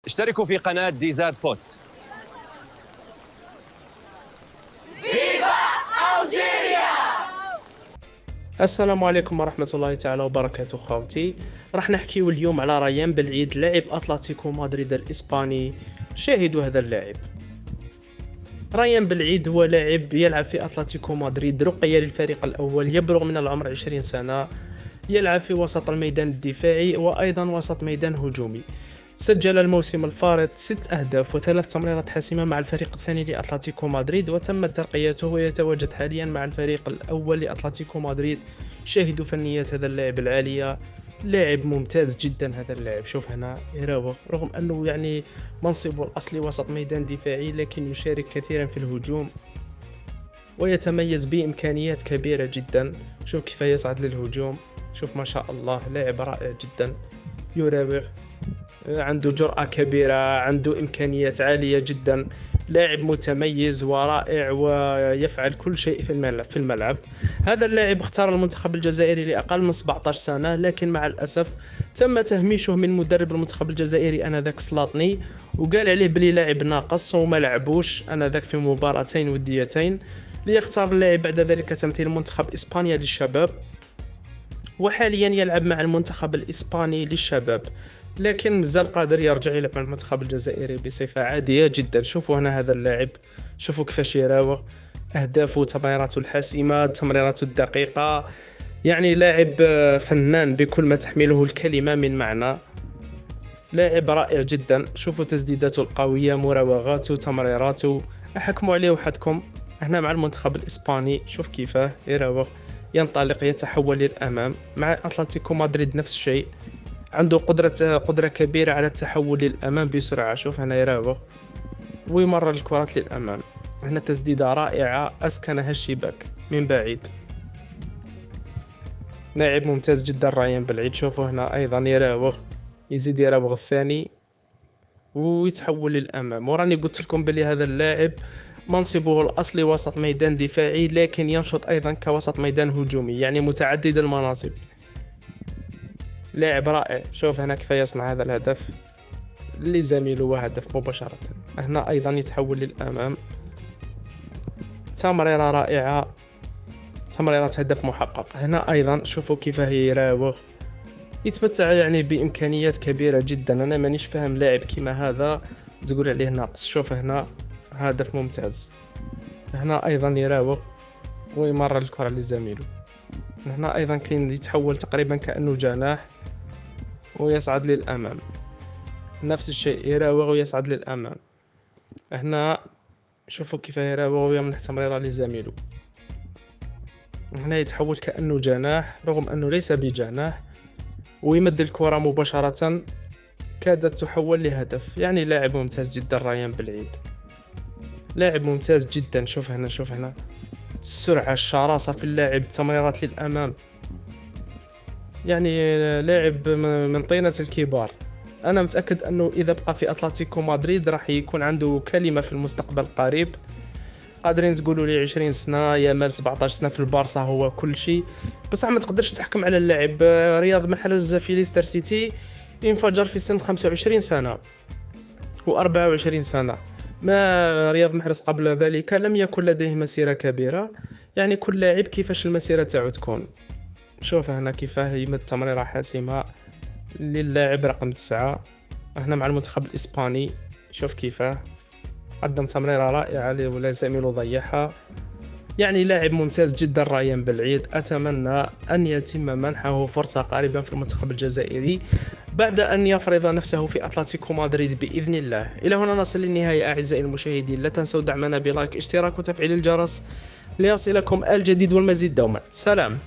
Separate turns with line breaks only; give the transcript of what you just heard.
اشتركوا في قناة ديزاد فوت.
السلام عليكم ورحمة الله تعالى وبركاته خوتي. راح نحكيو اليوم على ريان بالعيد لاعب أتلتيكو مدريد الإسباني. شاهدوا هذا اللاعب. ريان بالعيد هو لاعب يلعب في أتلتيكو مدريد، رقية للفريق الأول، يبلغ من العمر 20 سنة، يلعب في وسط الميدان الدفاعي وأيضا وسط ميدان هجومي. سجل الموسم الفارط 6 أهداف و3 تمريرات حاسمة مع الفريق الثاني لأتلتيكو مدريد، وتم ترقيته ويتواجد حاليا مع الفريق الأول لأتلتيكو مدريد. شاهدوا فنيات هذا اللاعب العالية، لاعب ممتاز جدا هذا اللاعب. شوف هنا يراوغ، رغم أنه يعني منصبه الأصلي وسط ميدان دفاعي لكن يشارك كثيرا في الهجوم ويتميز بإمكانيات كبيرة جدا. شوف كيف يصعد للهجوم، شوف ما شاء الله لاعب رائع جدا. يراوغ عنده جرأة كبيرة، عنده إمكانيات عالية جدا، لاعب متميز ورائع ويفعل كل شيء في الملعب. هذا اللاعب اختار المنتخب الجزائري لأقل من 17 سنة، لكن مع الأسف تم تهميشه من مدرب المنتخب الجزائري آنذاك سلاطني، وقال عليه بلي لاعب ناقص وما لعبوش آنذاك في مباراتين وديتين. ليختار اللاعب بعد ذلك تمثيل منتخب إسبانيا للشباب، وحاليا يلعب مع المنتخب الإسباني للشباب، لكن مازال قادر يرجع يلعب مع المنتخب الجزائري بصفة عادية جدا. شوفوا هنا هذا اللاعب، شوفوا كيفاش يراوغ، أهدافه، تمريراته الحاسمة، تمريراته الدقيقة، يعني لاعب فنان بكل ما تحمله الكلمة من معنى. لاعب رائع جدا. شوفوا تسديداته القوية، مراوغاته، تمريراته، أحكموا عليه وحدكم. هنا مع المنتخب الإسباني شوف كيفاه يراوغ، ينطلق، يتحول للأمام. مع أتلتيكو مدريد نفس الشيء، عنده قدرة كبيرة على التحول للأمام بسرعة. شوف هنا يراوغ ويمرر الكرات للأمام. هنا تسديدة رائعة أسكنها الشباك من بعيد. لاعب ممتاز جدا ريان بالعيد. شوفوا هنا أيضا يراوغ، يزيد يراوغ الثاني ويتحول للأمام. وراني قلت لكم بلي هذا اللاعب منصبه الأصلي وسط ميدان دفاعي، لكن ينشط أيضا كوسط ميدان هجومي، يعني متعدد المناصب. لاعب رائع. شوف هنا كيف يصنع هذا الهدف اللي زميله وهدف مباشرة. هنا أيضا يتحول للأمام، تمريرة رائعة، تمريرة هدف محقق. هنا أيضا شوفوا كيف يراوغ، يتمتع يعني بإمكانيات كبيرة جدا. أنا مانيش فاهم لاعب كيما هذا تقول عليه ناقص. شوف هنا هدف ممتاز. هنا أيضا يراوغ ويمرر الكرة لزميله. هنا أيضا كاين يتحول تقريبا كأنه جناح ويصعد للأمام، نفس الشيء يراوغ ويصعد للأمام. هنا شوفوا كيف يراوغ ويمنح تمريرة لزميله. هنا يتحول كأنه جناح رغم أنه ليس بجناح، ويمد الكرة مباشرة، كادت تحول لهدف. يعني لاعب ممتاز جدا ريان بالعيد، لاعب ممتاز جدا. شوف هنا، شوف هنا السرعة، الشراسة في اللاعب، تمريرات للأمام، يعني لاعب من طينة الكبار. أنا متأكد أنه إذا بقى في أتلتيكو مدريد راح يكون عنده كلمة في المستقبل القريب. قادرين تقولوا لي 20 سنة، يامال 17 سنة في البارسا هو كل شيء، بس ما تقدرش تحكم على اللاعب. رياض محرز في ليستر سيتي انفجر في سن 25 سنة و24 سنة. ما رياض محرز قبل ذلك لم يكن لديه مسيرة كبيرة. يعني كل لاعب كيفاش المسيرة تاعو تكون. شوف هنا كيفاه يمد تمريرة حاسمة للاعب رقم 9 هنا مع المنتخب الإسباني. شوف كيفاه قدم تمريرة رائعة ولا زميله ضيعها. يعني لاعب ممتاز جدا ريان بالعيد. أتمنى أن يتم منحه فرصة قريبا في المنتخب الجزائري بعد أن يفرض نفسه في أتلتيكو مدريد بإذن الله. إلى هنا نصل للنهاية أعزائي المشاهدين، لا تنسوا دعمنا بلايك، اشتراك وتفعيل الجرس ليصلكم الجديد والمزيد دوما. سلام.